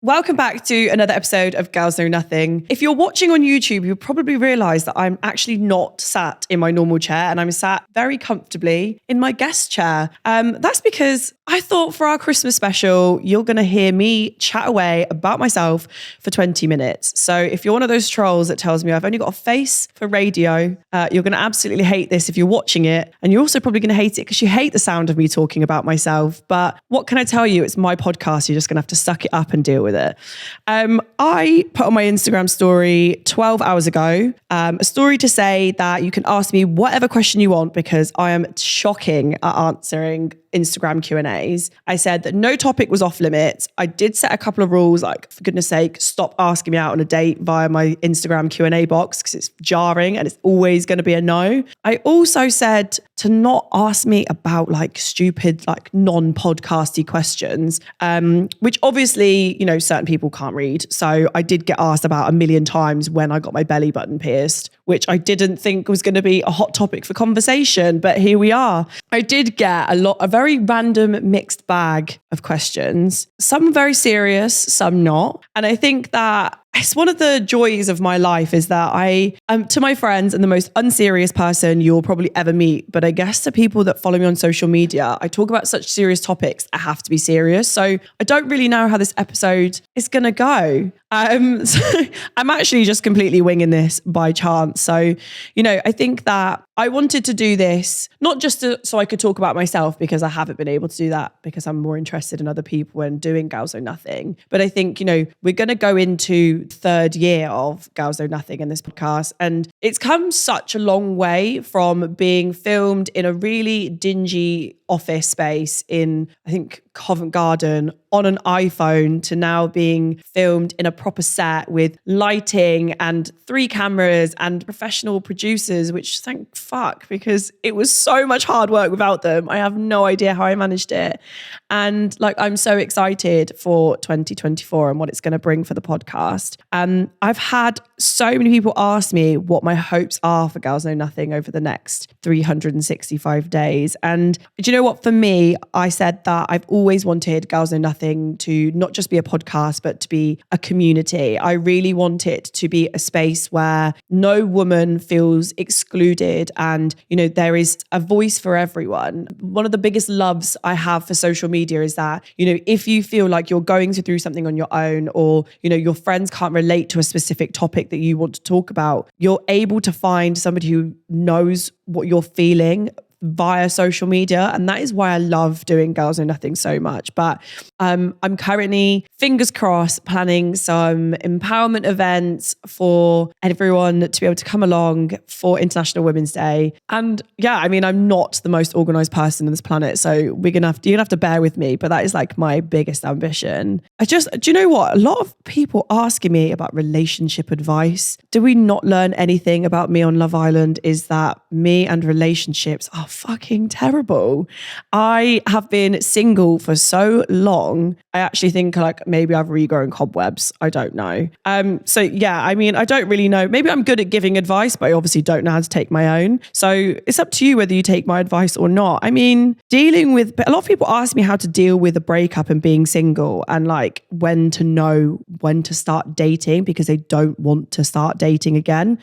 Welcome back to another episode of Girls Know Nothing. If you're watching on YouTube, you'll probably realise that I'm actually not sat in my normal chair and I'm sat very comfortably in my guest chair. That's because I thought for our Christmas special, you're going to hear me chat away about myself for 20 minutes. So if you're one of those trolls that tells me I've only got a face for radio, you're going to absolutely hate this if you're watching it. And you're also probably going to hate it because you hate the sound of me talking about myself. But what can I tell you? It's my podcast. You're just going to have to suck it up and deal with it. I put on my Instagram story 12 hours ago, a story to say that you can ask me whatever question you want because I am shocking at answering Instagram Q&As. I said that no topic was off limits. I did set a couple of rules, like, for goodness sake, stop asking me out on a date via my Instagram Q&A box because it's jarring and it's always going to be a no. I also said to not ask me about like stupid, like non-podcasty questions, which obviously, you know, certain people can't read. So I did get asked about a million times when I got my belly button pierced, which I didn't think was going to be a hot topic for conversation, but here we are. I did get a very random mixed bag of questions, some very serious, some not. And I think that it's one of the joys of my life is that I am, to my friends, and the most unserious person you'll probably ever meet. But I guess to people that follow me on social media, I talk about such serious topics, I have to be serious. So I don't really know how this episode is going to go. So I'm actually just completely winging this by chance. So, you know, I think that I wanted to do this, not just so I could talk about myself, because I haven't been able to do that because I'm more interested in other people and doing Girls Know Nothing. But I think, you know, we're going to go into third year of Girls Know Nothing in this podcast. And it's come such a long way from being filmed in a really dingy office space in, I think, Covent Garden on an iPhone to now being filmed in a proper set with lighting and 3 cameras and professional producers, which thank fuck, because it was so much hard work without them. I have no idea how I managed it. And like, I'm so excited for 2024 and what it's going to bring for the podcast. I've had so many people ask me what my hopes are for Girls Know Nothing over the next 365 days. And do you know what? For me, I said that I've always wanted Girls Know Nothing to not just be a podcast, but to be a community. I really want it to be a space where no woman feels excluded and, you know, there is a voice for everyone. One of the biggest loves I have for social media is that, you know, if you feel like you're going through something on your own, or, you know, your friends can't relate to a specific topic that you want to talk about, you're able to find somebody who knows what you're feeling via social media. And that is why I love doing Girls Know Nothing so much. But I'm currently, fingers crossed, planning some empowerment events for everyone to be able to come along for International Women's Day. And yeah, I mean, I'm not the most organized person on this planet, so you're gonna have to bear with me, but that is like my biggest ambition. Do you know what? A lot of people asking me about relationship advice. Do we not learn anything about me on Love Island? Is that me and relationships are fucking terrible. I have been single for so long. I actually think like maybe I've regrown cobwebs. I don't know. So yeah, I mean, I don't really know. Maybe I'm good at giving advice, but I obviously don't know how to take my own. So it's up to you whether you take my advice or not. I mean, a lot of people ask me how to deal with a breakup and being single and like when to know when to start dating because they don't want to start dating again.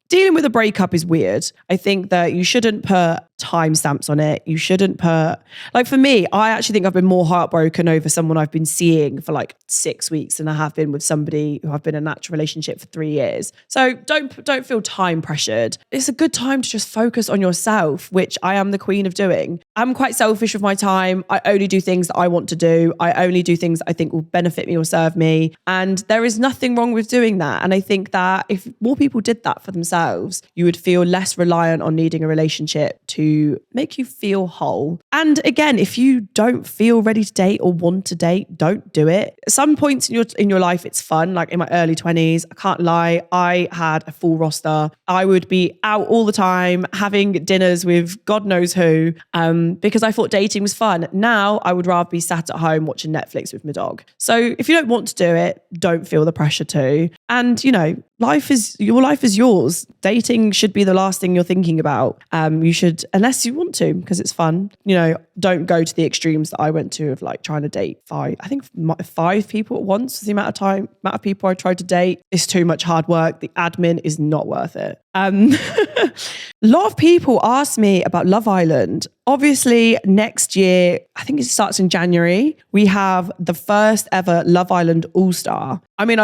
Dealing with a breakup is weird. I think that you shouldn't put timestamps on it. You shouldn't put, like for me, I actually think I've been more heartbroken over someone I've been seeing for like 6 weeks than I have been with somebody who I've been in a natural relationship for 3 years. So don't feel time pressured. It's a good time to just focus on yourself, which I am the queen of doing. I'm quite selfish with my time. I only do things that I want to do. I only do things that I think will benefit me or serve me. And there is nothing wrong with doing that. And I think that if more people did that for themselves, you would feel less reliant on needing a relationship to make you feel whole. And again, if you don't feel ready to date or want to date, don't do it. At some points in your life, it's fun. Like in my early 20s, I can't lie, I had a full roster. I would be out all the time, having dinners with God knows who, because I thought dating was fun. Now I would rather be sat at home watching Netflix with my dog. So if you don't want to do it, don't feel the pressure to. And you know, your life is yours. dating should be the last thing you're thinking about. You should, unless you want to, because it's fun. Don't go to the extremes that I went to of like trying to date five people at once. The amount of people I tried to date is too much hard work. The admin is not worth it. A lot of people ask me about Love Island. Obviously, next year, I think it starts in January, we have the first ever Love Island All-Star. I mean,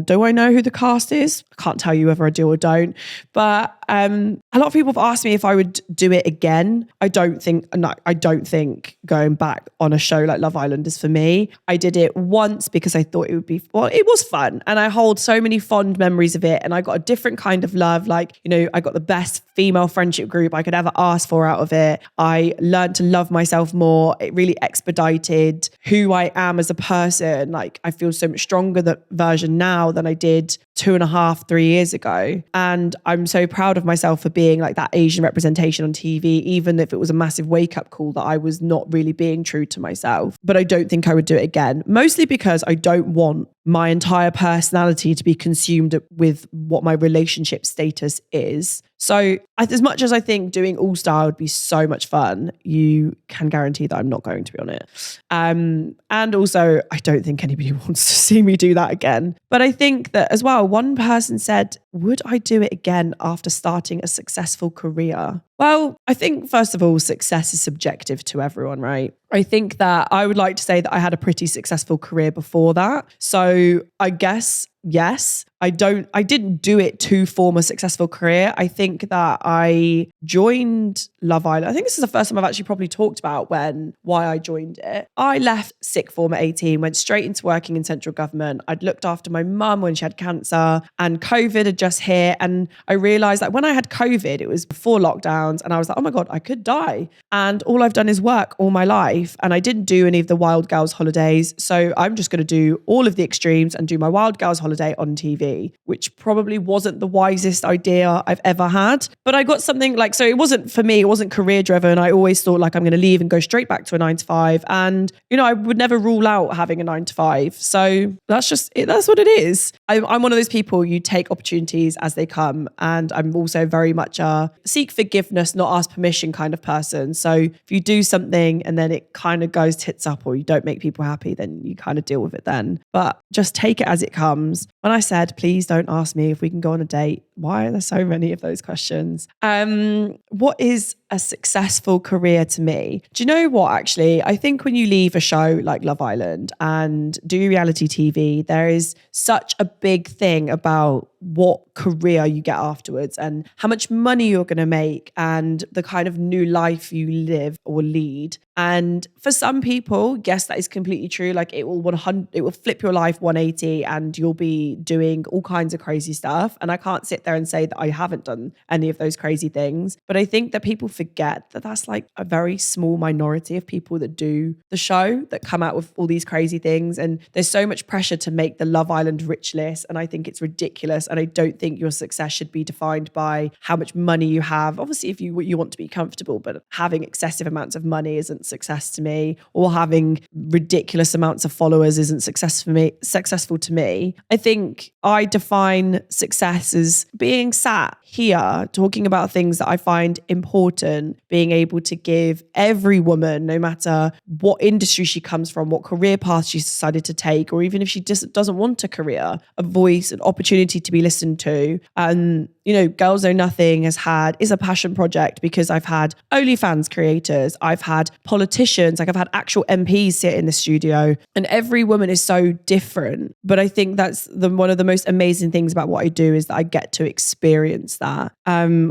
do I know who the cast is? I can't tell you whether I do or don't. But a lot of people have asked me if I would do it again. I don't think going back on a show like Love Island is for me. I did it once because I thought it was fun. And I hold so many fond memories of it. And I got a different kind of love. Like, I got the best female friendship group I could ever ask for out of it. I learned to love myself more. It really expedited who I am as a person. Like, I feel so much stronger version now than I did 2.5, 3 years ago. And I'm so proud of myself for being like that Asian representation on TV, even if it was a massive wake-up call that I was not really being true to myself. But I don't think I would do it again, mostly because I don't want my entire personality to be consumed with what my relationship status is. So as much as I think doing All-Star would be so much fun, you can guarantee that I'm not going to be on it. And also, I don't think anybody wants to see me do that again. But I think that as well, one person said, would I do it again after starting a successful career? Well, I think, first of all, success is subjective to everyone, right? I think that I would like to say that I had a pretty successful career before that. So I guess, yes, I didn't do it to form a successful career. I think that I joined Love Island. I think this is the first time I've actually probably talked about why I joined it. I left sixth form at 18, went straight into working in central government. I'd looked after my mum when she had cancer, and COVID had just hit. And I realized that when I had COVID, it was before lockdowns, and I was like, oh my God, I could die. And all I've done is work all my life. And I didn't do any of the Wild Girls holidays. So I'm just going to do all of the extremes and do my Wild Girls holiday on TV. Which probably wasn't the wisest idea I've ever had. But I got something like, so it wasn't for me, it wasn't career driven. I always thought like I'm going to leave and go straight back to a 9 to 5. And, I would never rule out having a 9 to 5. So that's just it. That's what it is. I'm one of those people, you take opportunities as they come. And I'm also very much a seek forgiveness, not ask permission kind of person. So if you do something and then it kind of goes tits up or you don't make people happy, then you kind of deal with it then. But just take it as it comes. When I said, please don't ask me if we can go on a date. Why are there so many of those questions? What is a successful career to me? Do you know what, actually? I think when you leave a show like Love Island and do reality TV, there is such a big thing about what career you get afterwards and how much money you're going to make and the kind of new life you live or lead. And for some people, yes, that is completely true. Like it will flip your life 180 and you'll be doing all kinds of crazy stuff. And I can't sit there and say that I haven't done any of those crazy things. But I think that people forget that that's like a very small minority of people that do the show, that come out with all these crazy things. And there's so much pressure to make the Love Island rich list. And I think it's ridiculous. And I don't think your success should be defined by how much money you have. Obviously, if you want to be comfortable, but having excessive amounts of money isn't success to me, or having ridiculous amounts of followers isn't successful to me. I think I define success as being sat here talking about things that I find important, being able to give every woman, no matter what industry she comes from, what career path she's decided to take, or even if she just doesn't want a career, a voice, an opportunity to be listened to. And Girls Know Nothing is a passion project because I've had OnlyFans creators, I've had politicians, like I've had actual MPs sit in the studio, and every woman is so different. But I think that's one of the most amazing things about what I do is that I get to experience that,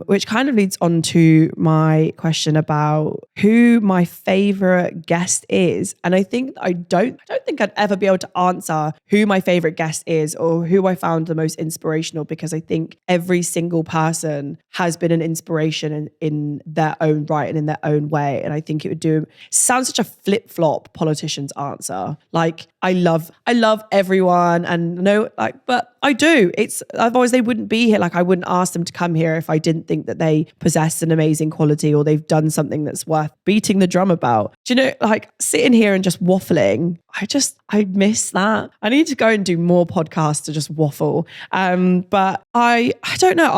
which kind of leads on to my question about who my favorite guest is. And I think I don't think I'd ever be able to answer who my favorite guest is or who I found the most inspirational, because I think every single person has been an inspiration in their own right and in their own way. And I think it would sound such a flip-flop politician's answer. Like, I love everyone, and no, like, but I do. Otherwise they wouldn't be here. Like, I wouldn't ask them to come here if I didn't think that they possess an amazing quality or they've done something that's worth beating the drum about. Do you know, like sitting here and just waffling, I miss that. I need to go and do more podcasts to just waffle. But I don't know.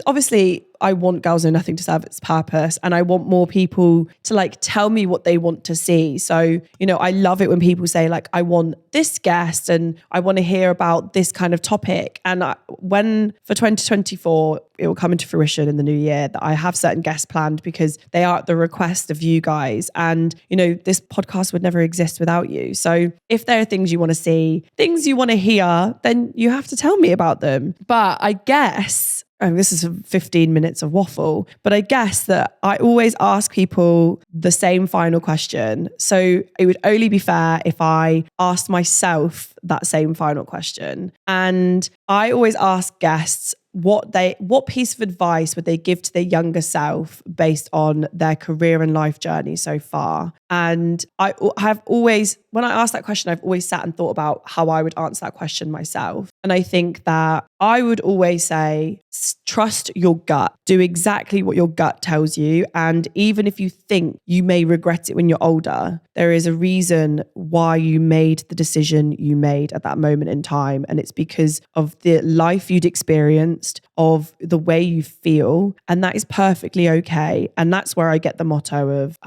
Obviously I want Girls Know Nothing to serve its purpose, and I want more people to like tell me what they want to see. So, you know, I love it when people say like, I want this guest and I want to hear about this kind of topic. And when for 2024, it will come into fruition in the new year that I have certain guests planned because they are at the request of you guys. And, you know, this podcast would never exist without you. So if there are things you want to see, things you want to hear, then you have to tell me about them. But I guess, and this is 15 minutes of waffle, but I guess that I always ask people the same final question. So it would only be fair if I asked myself that same final question. And I always ask guests, what piece of advice would they give to their younger self based on their career and life journey so far? And I have always, when I ask that question, I've always sat and thought about how I would answer that question myself. And I think that I would always say, trust your gut. Do exactly what your gut tells you. And even if you think you may regret it when you're older, there is a reason why you made the decision you made at that moment in time. And it's because of the life you'd experienced, of the way you feel. And that is perfectly okay. And that's where I get the motto of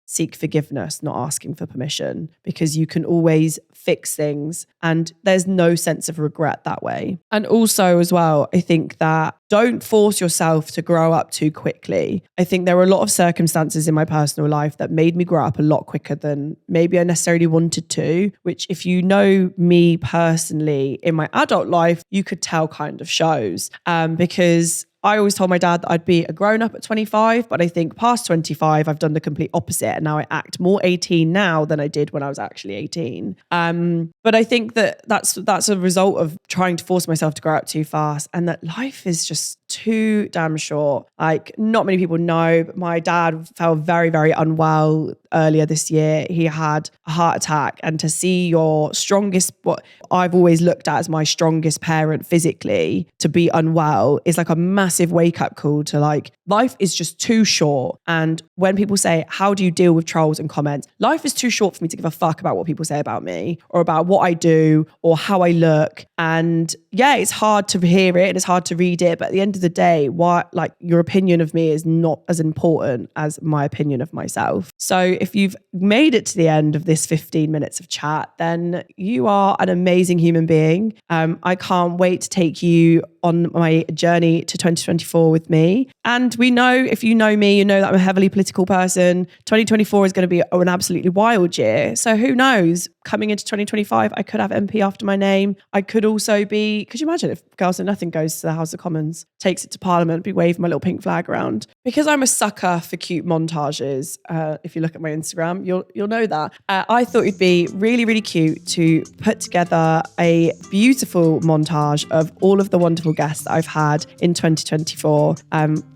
seek forgiveness, not asking for permission, because you can always fix things and there's no sense of regret that way. And also as well, I think that don't force yourself to grow up too quickly. I think there were a lot of circumstances in my personal life that made me grow up a lot quicker than maybe I necessarily wanted to, which if you know me personally in my adult life, you could tell kind of shows because I always told my dad that I'd be a grown-up at 25, but I think past 25, I've done the complete opposite. And now I act more 18 now than I did when I was actually 18. But I think that that's a result of trying to force myself to grow up too fast, and that life is just too damn short. Like, not many people know, but my dad felt very, very unwell earlier this year. He had a heart attack, and to see your strongest, what I've always looked at as my strongest parent physically, to be unwell is like a massive wake up call to like, life is just too short. And when people say, how do you deal with trolls and comments? Life is too short for me to give a fuck about what people say about me or about what I do or how I look. And yeah, it's hard to hear it and it's hard to read it, but at the end of the day, like, your opinion of me is not as important as my opinion of myself. So if you've made it to the end of this 15 minutes of chat, then you are an amazing human being. I can't wait to take you on my journey to 2024 with me. And we know, if you know me, you know that I'm a heavily political person. 2024 is going to be an absolutely wild year. So who knows? Coming into 2025, I could have MP after my name. I could also be, could you imagine if Girls Know Nothing goes to the House of Commons, takes it to Parliament, be waving my little pink flag around? Because I'm a sucker for cute montages. If you look at my Instagram, you'll know that. I thought it'd be really, really cute to put together a beautiful montage of all of the wonderful guests that I've had in 2024.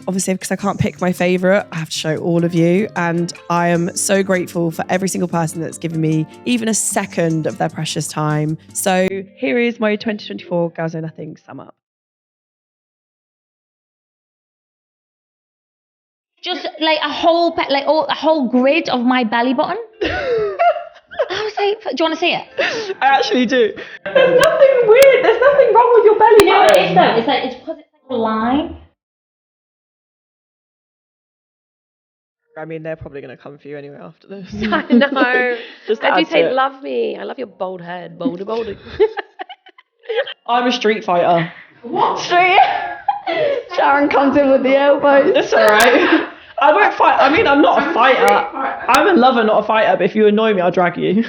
Obviously, because I can't pick my favourite, I have to show all of you. And I am so grateful for every single person that's given me even a second of their precious time. So here is my 2024 Girls Know Nothing sum up. Just like a whole grid of my belly button. I was like, do you want to see it? I actually do. There's nothing weird. There's nothing wrong with your belly button. You know what it is though? It's because it's like a line. I mean, they're probably going to come for you anyway after this. I know. Just I do say, it. love me. I love your bold head. Boldy. I'm a street fighter. What? Street? Sharon comes in with the elbows. That's all right. I won't fight. I mean, I'm not a fighter. I'm a lover, not a fighter. But if you annoy me, I'll drag you.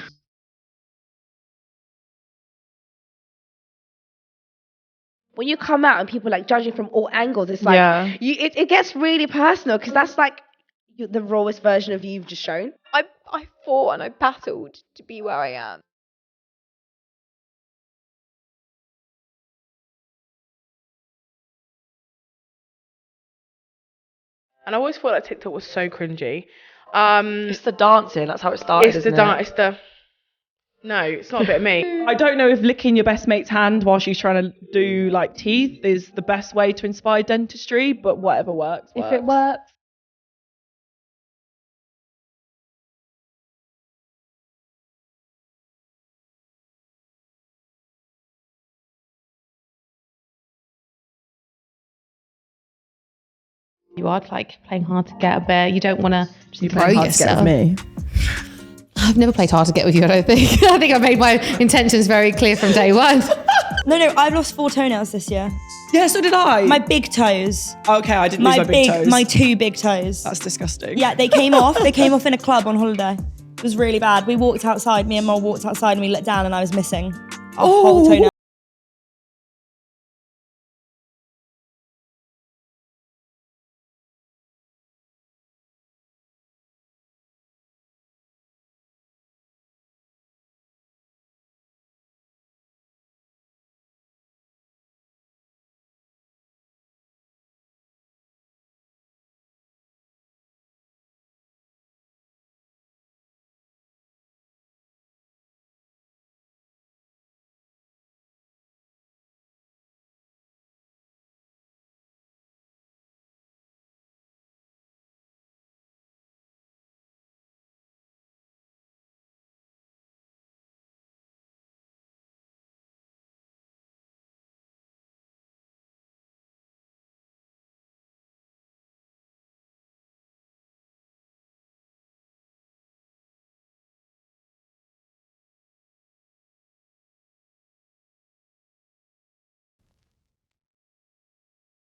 When you come out and people like judging from all angles, it's like it gets really personal because that's like the rawest version of you you've just shown. I fought and I battled to be where I am. And I always thought that TikTok was so cringy. It's the dancing. That's how it started. It's the dance. No, it's not a bit of me. I don't know if licking your best mate's hand while she's trying to do like teeth is the best way to inspire dentistry, but whatever works. If it works. You are like playing hard to get a bit. You don't want to just throw yourself. Me. I've never played hard to get with you, I don't think. I think I've made my intentions very clear from day one. No, I've lost 4 toenails this year. Yeah, so did I. My big toes. Okay, I didn't lose my big toes. My 2 big toes. That's disgusting. Yeah, they came off. They came off in a club on holiday. It was really bad. We walked outside. Me and Mol walked outside and we looked down and I was missing a whole toenail.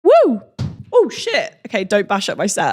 Woo! Oh shit. Okay, don't bash up my set.